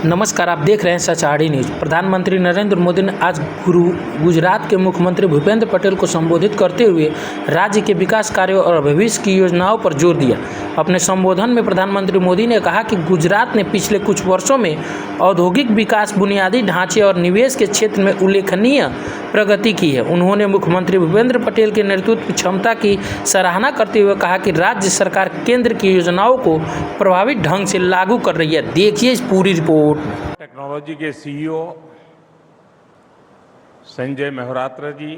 नमस्कार, आप देख रहे हैं सच आरडी न्यूज। प्रधानमंत्री नरेंद्र मोदी ने आज गुजरात के मुख्यमंत्री भूपेंद्र पटेल को संबोधित करते हुए राज्य के विकास कार्यों और भविष्य की योजनाओं पर जोर दिया। अपने संबोधन में प्रधानमंत्री मोदी ने कहा कि गुजरात ने पिछले कुछ वर्षों में औद्योगिक विकास, बुनियादी ढांचे और निवेश के क्षेत्र में उल्लेखनीय प्रगति की है। उन्होंने मुख्यमंत्री भूपेंद्र पटेल के नेतृत्व क्षमता की सराहना करते हुए कहा कि राज्य सरकार केंद्र की योजनाओं को प्रभावी ढंग से लागू कर रही है। देखिए इस पूरी रिपोर्ट। टेक्नोलॉजी के सीईओ संजय मेहरोत्रा जी,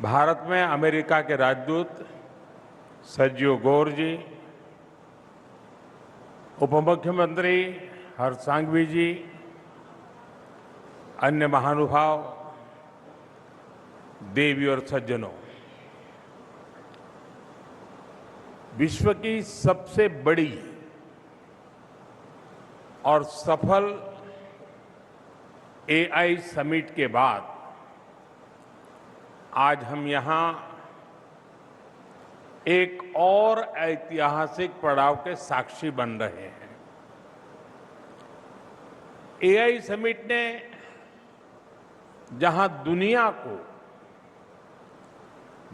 भारत में अमेरिका के राजदूत सर्जियो गौर जी, उप मुख्यमंत्री हर्ष सांघवी जी, अन्य महानुभाव, देवी और सज्जनों, विश्व की सबसे बड़ी और सफल एआई समिट के बाद आज हम यहां एक और ऐतिहासिक पड़ाव के साक्षी बन रहे हैं। एआई समिट ने जहां दुनिया को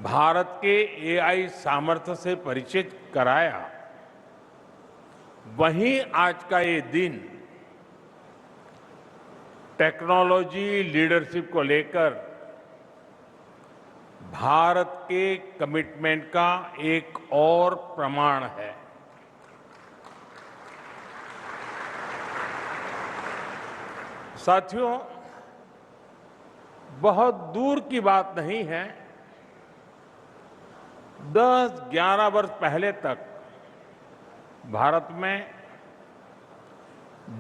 भारत के एआई सामर्थ्य से परिचित कराया, वहीं आज का ये दिन टेक्नोलॉजी लीडरशिप को लेकर भारत के कमिटमेंट का एक और प्रमाण है। साथियों, बहुत दूर की बात नहीं है, 10-11 वर्ष पहले तक भारत में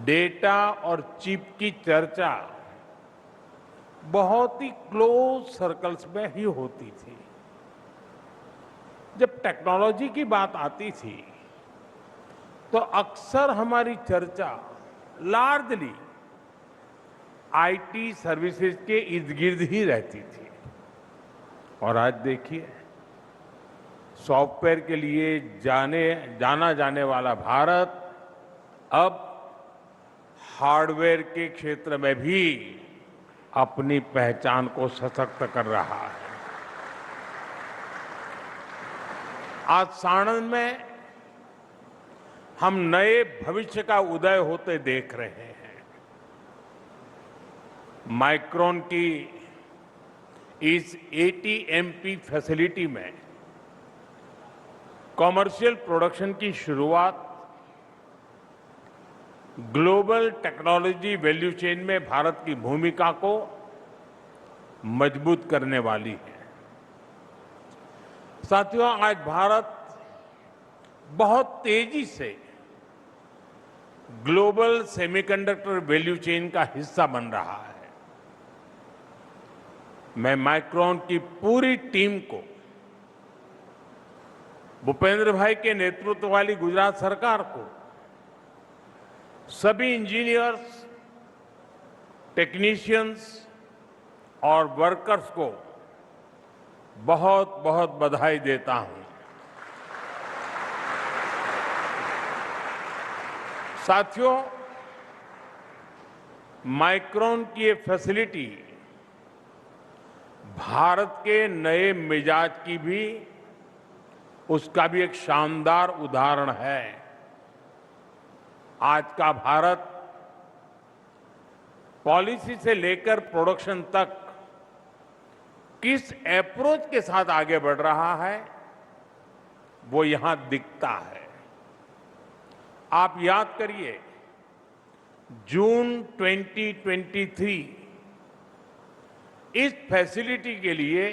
डेटा और चिप की चर्चा बहुत ही क्लोज सर्कल्स में ही होती थी। जब टेक्नोलॉजी की बात आती थी तो अक्सर हमारी चर्चा लार्जली आईटी सर्विसेज के इर्द गिर्द ही रहती थी। और आज देखिए, सॉफ्टवेयर के लिए जाना जाने वाला भारत अब हार्डवेयर के क्षेत्र में भी अपनी पहचान को सशक्त कर रहा है। आज साणंद में हम नए भविष्य का उदय होते देख रहे हैं। माइक्रोन की इस एटीएमपी फैसिलिटी में कॉमर्शियल प्रोडक्शन की शुरुआत ग्लोबल टेक्नोलॉजी वैल्यू चेन में भारत की भूमिका को मजबूत करने वाली है। साथियों, आज भारत बहुत तेजी से ग्लोबल सेमीकंडक्टर वैल्यू चेन का हिस्सा बन रहा है। मैं माइक्रोन की पूरी टीम को, भूपेंद्र भाई के नेतृत्व वाली गुजरात सरकार को, सभी इंजीनियर्स, टेक्नीशियंस और वर्कर्स को बहुत बहुत बधाई देता हूं। साथियों, माइक्रोन की ये फैसिलिटी भारत के नए मिजाज की भी, उसका भी एक शानदार उदाहरण है। आज का भारत पॉलिसी से लेकर प्रोडक्शन तक किस अप्रोच के साथ आगे बढ़ रहा है, वो यहां दिखता है। आप याद करिए, जून 2023 इस फैसिलिटी के लिए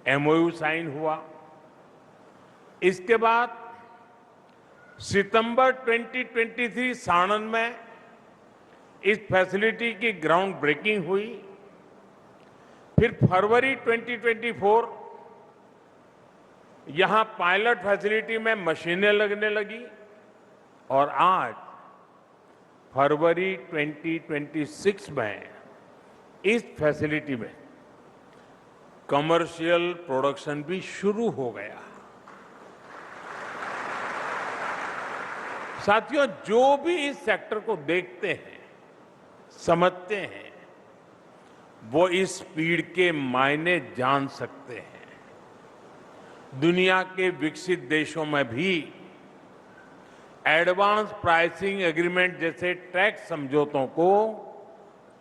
एमओयू साइन हुआ। इसके बाद सितंबर 2023 साणंद में इस फैसिलिटी की ग्राउंड ब्रेकिंग हुई। फिर फरवरी 2024 यहां पायलट फैसिलिटी में मशीनें लगने लगी और आज फरवरी 2026 में इस फैसिलिटी में कमर्शियल प्रोडक्शन भी शुरू हो गया। साथियों, जो भी इस सेक्टर को देखते हैं, समझते हैं, वो इस स्पीड के मायने जान सकते हैं। दुनिया के विकसित देशों में भी एडवांस प्राइसिंग एग्रीमेंट जैसे टैक्स समझौतों को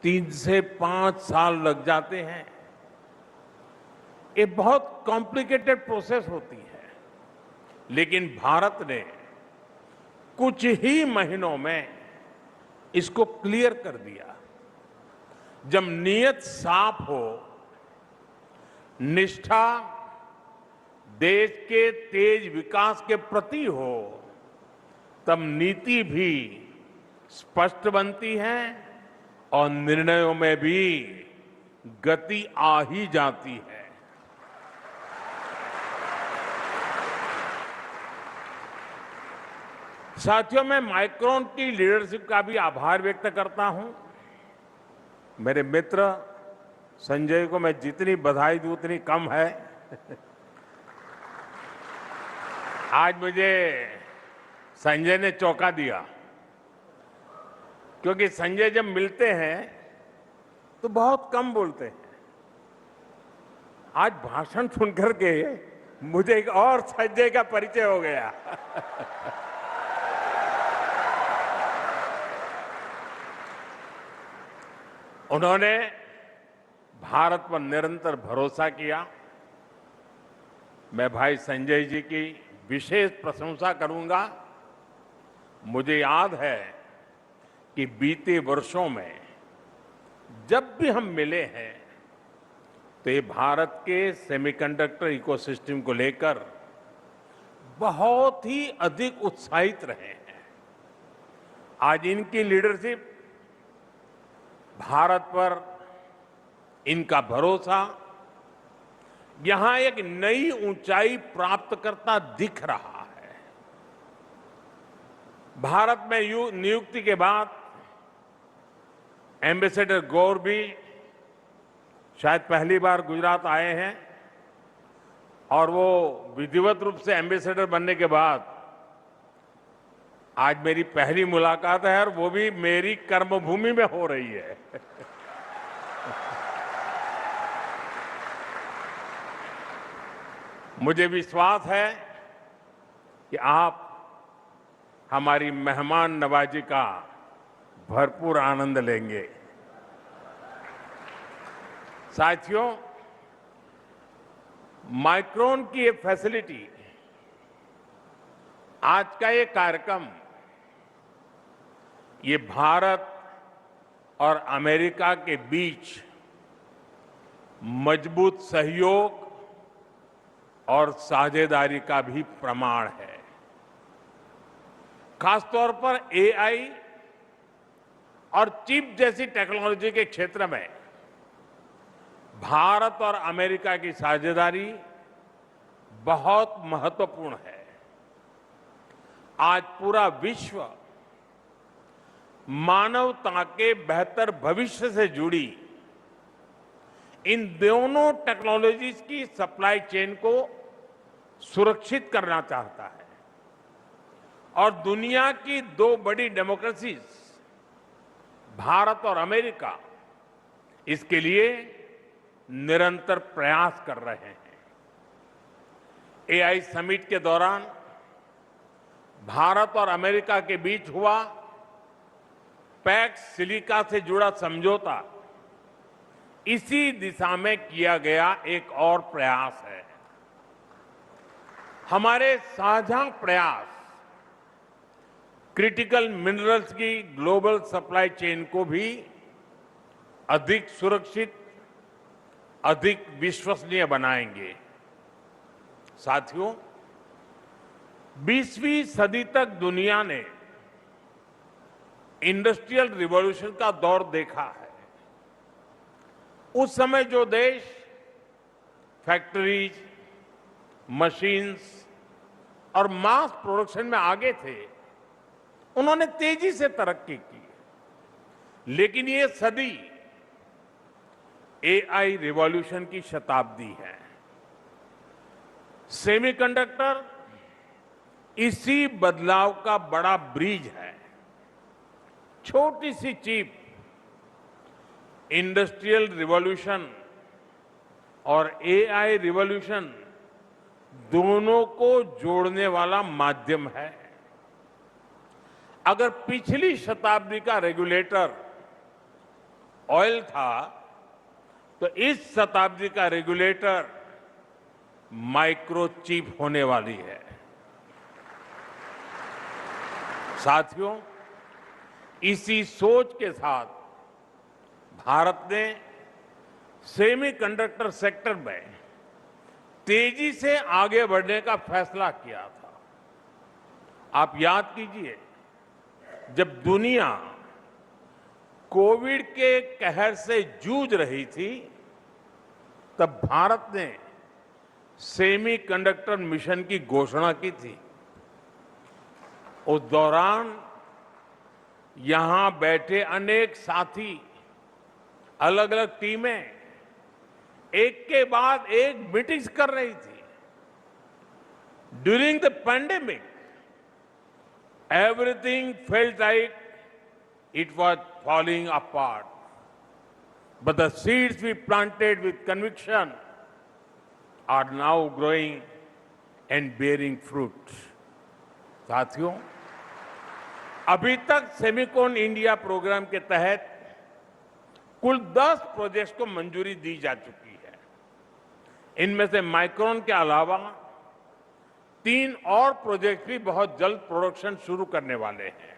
3 से 5 साल लग जाते हैं। ये बहुत कॉम्प्लिकेटेड प्रोसेस होती है, लेकिन भारत ने कुछ ही महीनों में इसको क्लियर कर दिया। जब नीयत साफ हो, निष्ठा देश के तेज विकास के प्रति हो, तब नीति भी स्पष्ट बनती है और निर्णयों में भी गति आ ही जाती है। साथियों, मैं माइक्रोन की लीडरशिप का भी आभार व्यक्त करता हूं। मेरे मित्र संजय को मैं जितनी बधाई दूं उतनी कम है। आज मुझे संजय ने चौंका दिया, क्योंकि संजय जब मिलते हैं तो बहुत कम बोलते हैं। आज भाषण सुनकर के मुझे एक और संजय का परिचय हो गया। उन्होंने भारत पर निरंतर भरोसा किया। मैं भाई संजय जी की विशेष प्रशंसा करूंगा। मुझे याद है कि बीते वर्षों में जब भी हम मिले हैं तो ये भारत के सेमीकंडक्टर इकोसिस्टम को लेकर बहुत ही अधिक उत्साहित रहे हैं। आज इनकी लीडरशिप, भारत पर इनका भरोसा यहां एक नई ऊंचाई प्राप्त करता दिख रहा है। भारत में नियुक्ति के बाद एम्बेसडर गौर भी शायद पहली बार गुजरात आए हैं, और वो विधिवत रूप से एम्बेसडर बनने के बाद आज मेरी पहली मुलाकात है, और वो भी मेरी कर्मभूमि में हो रही है। मुझे विश्वास है कि आप हमारी मेहमान नवाजी का भरपूर आनंद लेंगे। साथियों, माइक्रोन की ये फैसिलिटी, आज का ये कार्यक्रम, ये भारत और अमेरिका के बीच मजबूत सहयोग और साझेदारी का भी प्रमाण है। खासतौर पर एआई और चिप जैसी टेक्नोलॉजी के क्षेत्र में भारत और अमेरिका की साझेदारी बहुत महत्वपूर्ण है। आज पूरा विश्व मानवता के बेहतर भविष्य से जुड़ी इन दोनों टेक्नोलॉजीज की सप्लाई चेन को सुरक्षित करना चाहता है, और दुनिया की 2 बड़ी डेमोक्रेसीज, भारत और अमेरिका, इसके लिए निरंतर प्रयास कर रहे हैं। एआई समिट के दौरान भारत और अमेरिका के बीच हुआ पैक्स सिलिका से जुड़ा समझौता इसी दिशा में किया गया एक और प्रयास है। हमारे साझा प्रयास क्रिटिकल मिनरल्स की ग्लोबल सप्लाई चेन को भी अधिक सुरक्षित, अधिक विश्वसनीय बनाएंगे। साथियों, 20वीं सदी तक दुनिया ने इंडस्ट्रियल रिवॉल्यूशन का दौर देखा है। उस समय जो देश फैक्ट्रीज, मशीन्स और मास प्रोडक्शन में आगे थे, उन्होंने तेजी से तरक्की की। लेकिन ये सदी एआई रिवॉल्यूशन की शताब्दी है। सेमीकंडक्टर इसी बदलाव का बड़ा ब्रिज है। छोटी सी चिप इंडस्ट्रियल रिवॉल्यूशन और एआई रिवॉल्यूशन दोनों को जोड़ने वाला माध्यम है। अगर पिछली शताब्दी का रेगुलेटर ऑयल था, तो इस शताब्दी का रेगुलेटर माइक्रोचिप होने वाली है। साथियों, इसी सोच के साथ भारत ने सेमीकंडक्टर सेक्टर में तेजी से आगे बढ़ने का फैसला किया था। आप याद कीजिए, जब दुनिया कोविड के कहर से जूझ रही थी, तब भारत ने सेमीकंडक्टर मिशन की घोषणा की थी। उस दौरान यहां बैठे अनेक साथी, अलग अलग टीमें एक के बाद एक मीटिंग्स कर रही थी। During the pandemic, everything felt like it was falling apart. But the seeds we planted with conviction are now growing and bearing fruit. साथियों, अभी तक सेमिकॉन इंडिया प्रोग्राम के तहत कुल 10 प्रोजेक्ट्स को मंजूरी दी जा चुकी है। इनमें से माइक्रोन के अलावा 3 और प्रोजेक्ट भी बहुत जल्द प्रोडक्शन शुरू करने वाले हैं।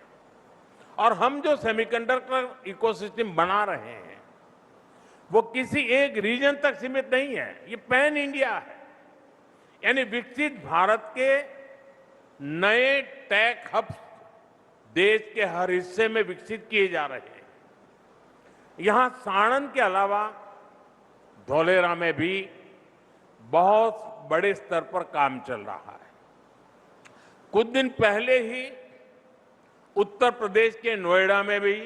और हम जो सेमीकंडक्टर इकोसिस्टम बना रहे हैं, वो किसी एक रीजन तक सीमित नहीं है, ये पैन इंडिया है। यानी विकसित भारत के नए टेक हब्स देश के हर हिस्से में विकसित किए जा रहे हैं। यहां साणंद के अलावा धौलेरा में भी बहुत बड़े स्तर पर काम चल रहा है। कुछ दिन पहले ही उत्तर प्रदेश के नोएडा में भी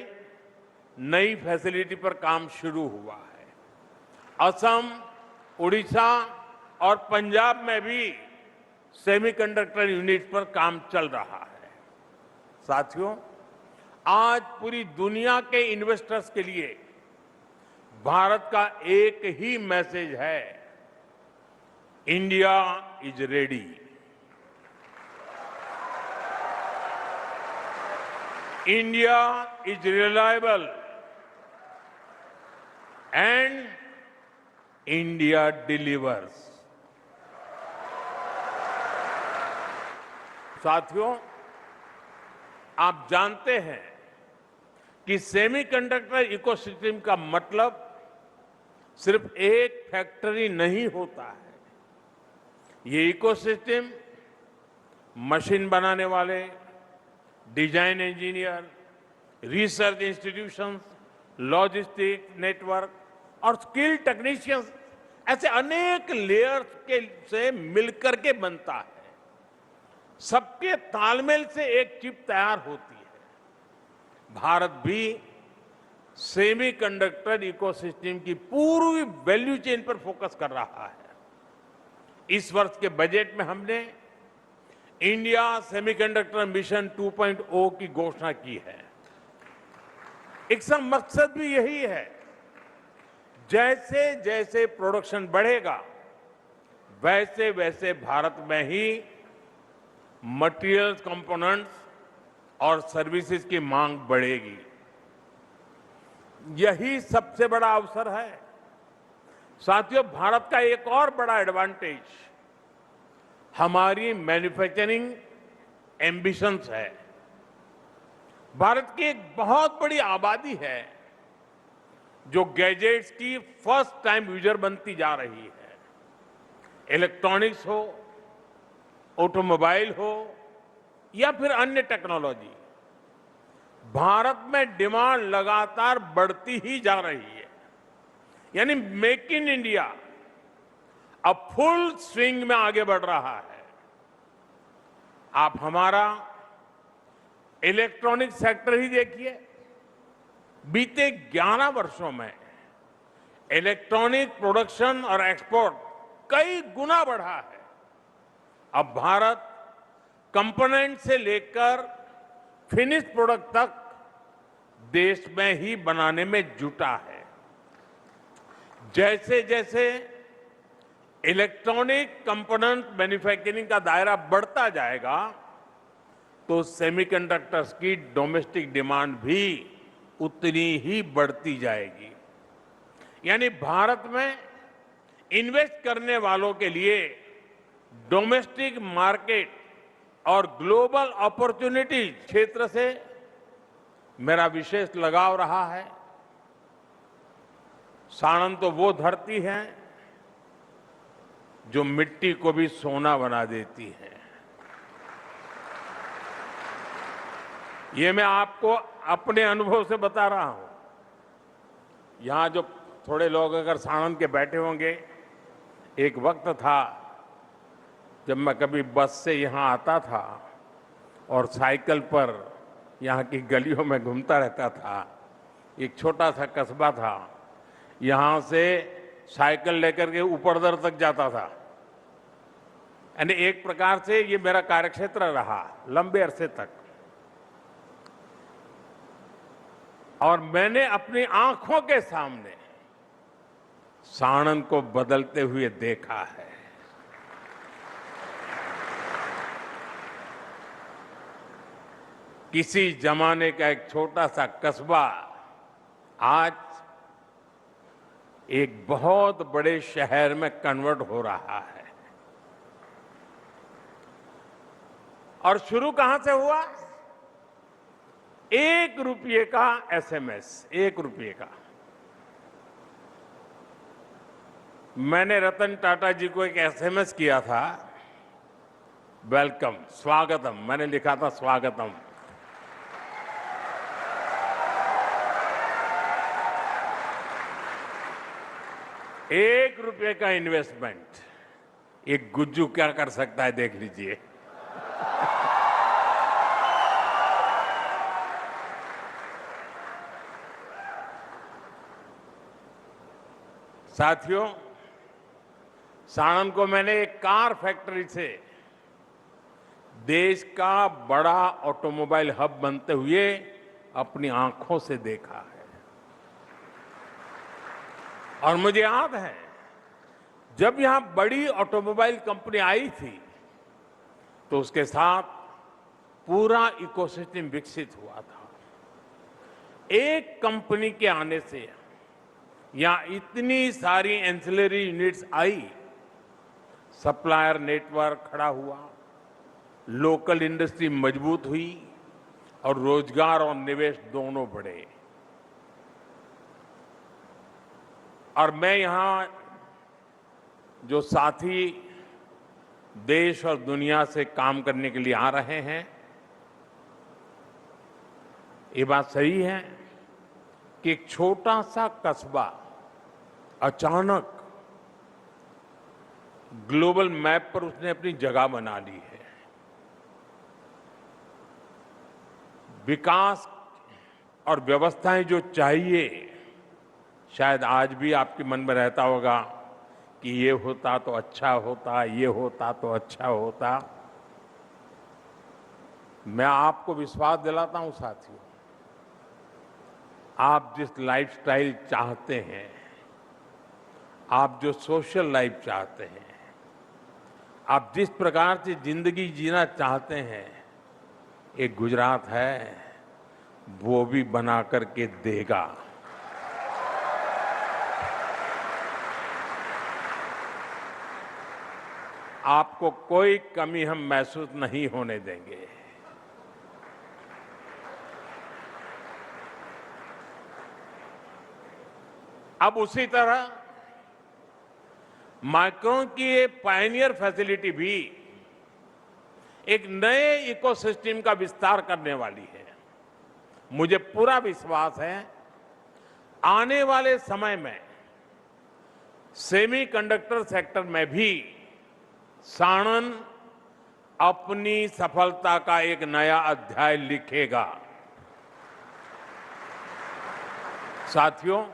नई फैसिलिटी पर काम शुरू हुआ है। असम, उड़ीसा और पंजाब में भी सेमीकंडक्टर यूनिट पर काम चल रहा है। साथियों, आज पूरी दुनिया के इन्वेस्टर्स के लिए भारत का एक ही मैसेज है, India is ready. India is reliable and India delivers. साथियों, आप जानते हैं कि सेमीकंडक्टर इकोसिस्टम का मतलब सिर्फ एक फैक्ट्री नहीं होता है। ये इकोसिस्टम मशीन बनाने वाले, design engineer, research institutions, logistic network और स्किल टेक्नीशियंस, ऐसे अनेक लेयर्स के से मिलकर के बनता है। सबके तालमेल से एक चिप तैयार होती है। भारत भी सेमीकंडक्टर इकोसिस्टम की पूरी वैल्यू चेन पर फोकस कर रहा है। इस वर्ष के बजट में हमने इंडिया सेमीकंडक्टर मिशन 2.0 की घोषणा की है। एक मकसद भी यही है, जैसे जैसे प्रोडक्शन बढ़ेगा, वैसे वैसे भारत में ही मटेरियल्स, कंपोनेंट्स और सर्विसेज की मांग बढ़ेगी। यही सबसे बड़ा अवसर है। साथियों, भारत का एक और बड़ा एडवांटेज हमारी मैन्युफैक्चरिंग एम्बिशंस है। भारत की एक बहुत बड़ी आबादी है जो गैजेट्स की फर्स्ट टाइम यूजर बनती जा रही है। इलेक्ट्रॉनिक्स हो, ऑटोमोबाइल हो या फिर अन्य टेक्नोलॉजी, भारत में डिमांड लगातार बढ़ती ही जा रही है। यानी मेक इन इंडिया अब फुल स्विंग में आगे बढ़ रहा है। आप हमारा इलेक्ट्रॉनिक सेक्टर ही देखिए, बीते 11 वर्षों में इलेक्ट्रॉनिक प्रोडक्शन और एक्सपोर्ट कई गुना बढ़ा है। अब भारत कंपोनेंट से लेकर फिनिश प्रोडक्ट तक देश में ही बनाने में जुटा है। जैसे जैसे इलेक्ट्रॉनिक कंपोनेंट मैन्युफैक्चरिंग का दायरा बढ़ता जाएगा तो सेमीकंडक्टर्स की डोमेस्टिक डिमांड भी उतनी ही बढ़ती जाएगी। यानी भारत में इन्वेस्ट करने वालों के लिए डोमेस्टिक मार्केट और ग्लोबल अपॉर्चुनिटी क्षेत्र से मेरा विशेष लगाव रहा है। साणंद तो वो धरती है जो मिट्टी को भी सोना बना देती है। ये मैं आपको अपने अनुभव से बता रहा हूं। यहां जो थोड़े लोग अगर साणंद के बैठे होंगे, एक वक्त था जब मैं कभी बस से यहां आता था और साइकिल पर यहां की गलियों में घूमता रहता था। एक छोटा सा कस्बा था, यहां से साइकिल लेकर के ऊपरदर तक जाता था। यानी एक प्रकार से ये मेरा कार्यक्षेत्र रहा लंबे अरसे तक, और मैंने अपनी आंखों के सामने साणंद को बदलते हुए देखा है। किसी जमाने का एक छोटा सा कस्बा आज एक बहुत बड़े शहर में कन्वर्ट हो रहा है। और शुरू कहां से हुआ? 1 रुपये का एसएमएस, 1 रुपये का। मैंने रतन टाटा जी को एक एसएमएस किया था, वेलकम, स्वागतम, मैंने लिखा था स्वागतम। ₹1 का इन्वेस्टमेंट, एक गुज्जू क्या कर सकता है देख लीजिए। साथियों, साणंद को मैंने एक कार फैक्ट्री से देश का बड़ा ऑटोमोबाइल हब बनते हुए अपनी आंखों से देखा है। और मुझे याद है जब यहां बड़ी ऑटोमोबाइल कंपनी आई थी तो उसके साथ पूरा इकोसिस्टम विकसित हुआ था। एक कंपनी के आने से यहां इतनी सारी एंसिलरी यूनिट्स आई, सप्लायर नेटवर्क खड़ा हुआ, लोकल इंडस्ट्री मजबूत हुई और रोजगार और निवेश दोनों बढ़े। और मैं यहां जो साथी देश और दुनिया से काम करने के लिए आ रहे हैं, ये बात सही है कि एक छोटा सा कस्बा अचानक ग्लोबल मैप पर उसने अपनी जगह बना ली है। विकास और व्यवस्थाएं जो चाहिए, शायद आज भी आपके मन में रहता होगा कि ये होता तो अच्छा होता, ये होता तो अच्छा होता। मैं आपको विश्वास दिलाता हूं साथियों, आप जिस लाइफस्टाइल चाहते हैं, आप जो सोशल लाइफ चाहते हैं, आप जिस प्रकार से जिंदगी जीना चाहते हैं, एक गुजरात है वो भी बना करके देगा। आपको कोई कमी हम महसूस नहीं होने देंगे। अब उसी तरह माइक्रोन की ये पायनियर फैसिलिटी भी एक नए इकोसिस्टम का विस्तार करने वाली है। मुझे पूरा विश्वास है आने वाले समय में सेमीकंडक्टर सेक्टर में भी साणंद अपनी सफलता का एक नया अध्याय लिखेगा। साथियों,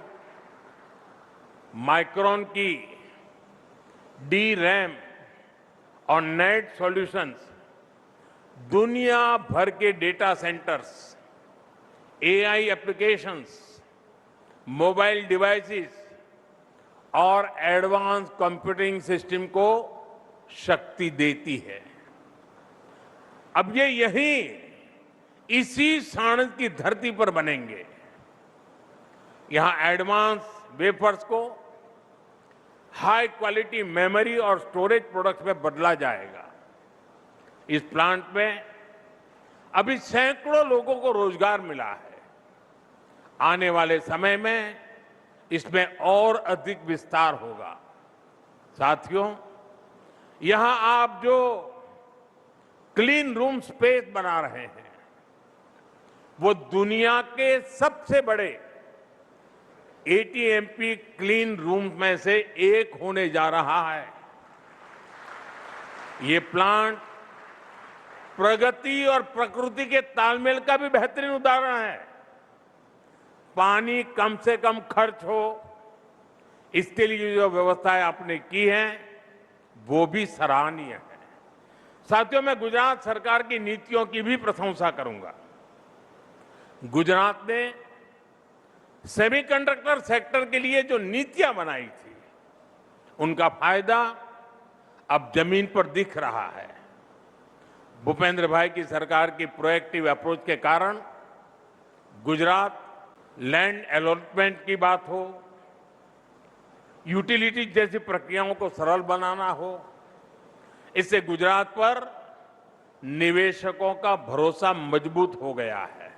माइक्रोन की डी रैम और नेट सॉल्यूशंस दुनिया भर के data centres, AI applications, mobile devices और एडवांस कंप्यूटिंग सिस्टम को शक्ति देती है। अब ये यहीं इसी सांड की धरती पर बनेंगे। यहां एडवांस वेफर्स को हाई क्वालिटी मेमोरी और स्टोरेज प्रोडक्ट्स में बदला जाएगा। इस प्लांट में अभी सैकड़ों लोगों को रोजगार मिला है। आने वाले समय में इसमें और अधिक विस्तार होगा। साथियों, यहां आप जो क्लीन रूम स्पेस बना रहे हैं, वो दुनिया के सबसे बड़े एटीएमपी क्लीन रूम में से एक होने जा रहा है। ये प्लांट प्रगति और प्रकृति के तालमेल का भी बेहतरीन उदाहरण है। पानी कम से कम खर्च हो, इसके लिए जो व्यवस्थाएं आपने की हैं, वो भी सराहनीय है। साथियों, मैं गुजरात सरकार की नीतियों की भी प्रशंसा करूंगा। गुजरात ने सेमीकंडक्टर सेक्टर के लिए जो नीतियां बनाई थी, उनका फायदा अब जमीन पर दिख रहा है। भूपेंद्र भाई की सरकार की प्रोएक्टिव अप्रोच के कारण गुजरात लैंड अलॉटमेंट की बात हो, यूटिलिटी जैसी प्रक्रियाओं को सरल बनाना हो, इससे गुजरात पर निवेशकों का भरोसा मजबूत हो गया है।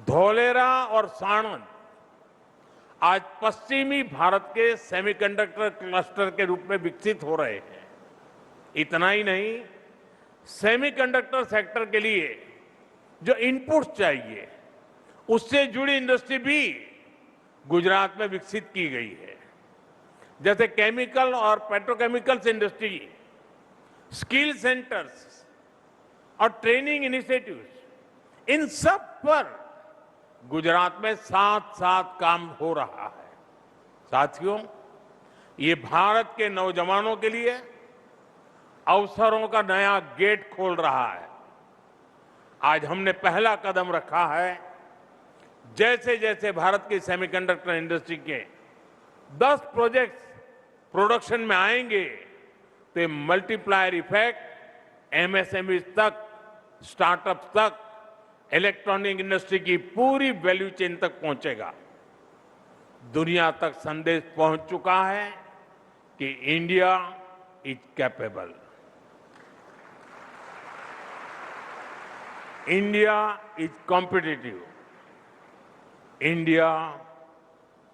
धौलेरा और साणंद आज पश्चिमी भारत के सेमीकंडक्टर क्लस्टर के रूप में विकसित हो रहे हैं। इतना ही नहीं, सेमीकंडक्टर सेक्टर के लिए जो इनपुट्स चाहिए, उससे जुड़ी इंडस्ट्री भी गुजरात में विकसित की गई है। जैसे केमिकल और पेट्रोकेमिकल्स इंडस्ट्री, स्किल सेंटर्स और ट्रेनिंग इनिशिएटिव्स, इन सब पर गुजरात में साथ साथ काम हो रहा है। साथियों, ये भारत के नौजवानों के लिए अवसरों का नया गेट खोल रहा है। आज हमने पहला कदम रखा है। जैसे जैसे भारत की सेमीकंडक्टर इंडस्ट्री के 10 प्रोजेक्ट्स प्रोडक्शन में आएंगे, तो मल्टीप्लायर इफेक्ट एमएसएमई तक, स्टार्टअप्स तक, इलेक्ट्रॉनिक इंडस्ट्री की पूरी वैल्यू चेन तक पहुंचेगा। दुनिया तक संदेश पहुंच चुका है कि India is capable, India is competitive, India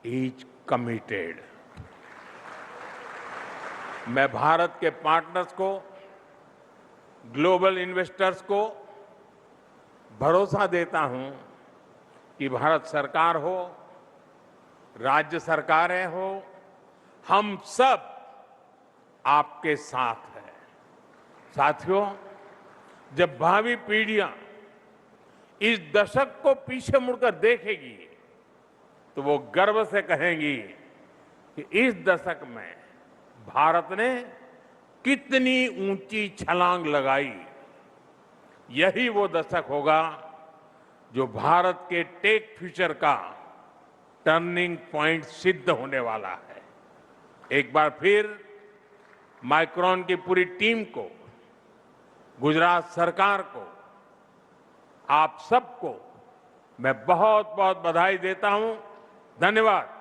is committed. मैं भारत के पार्टनर्स को, ग्लोबल इन्वेस्टर्स को भरोसा देता हूं कि भारत सरकार हो, राज्य सरकारें हो, हम सब आपके साथ हैं। साथियों, जब भावी पीढ़ियां इस दशक को पीछे मुड़कर देखेगी, तो वो गर्व से कहेंगी कि इस दशक में भारत ने कितनी ऊंची छलांग लगाई। यही वो दशक होगा जो भारत के टेक फ्यूचर का टर्निंग पॉइंट सिद्ध होने वाला है। एक बार फिर माइक्रोन की पूरी टीम को, गुजरात सरकार को, आप सबको मैं बहुत बहुत बधाई देता हूं। धन्यवाद।